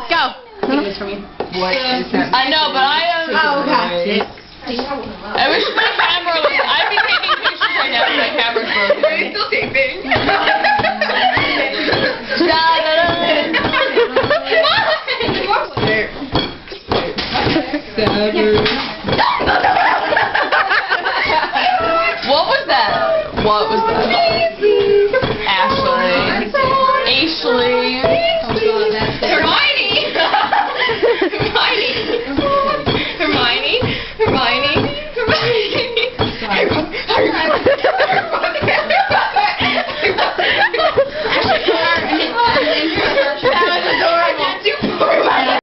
Go. What is that? I know, but I am. Oh, okay. I wish my camera was. I'd be taking pictures right now if my camera's broken. Are you still taping? What was that? What was that?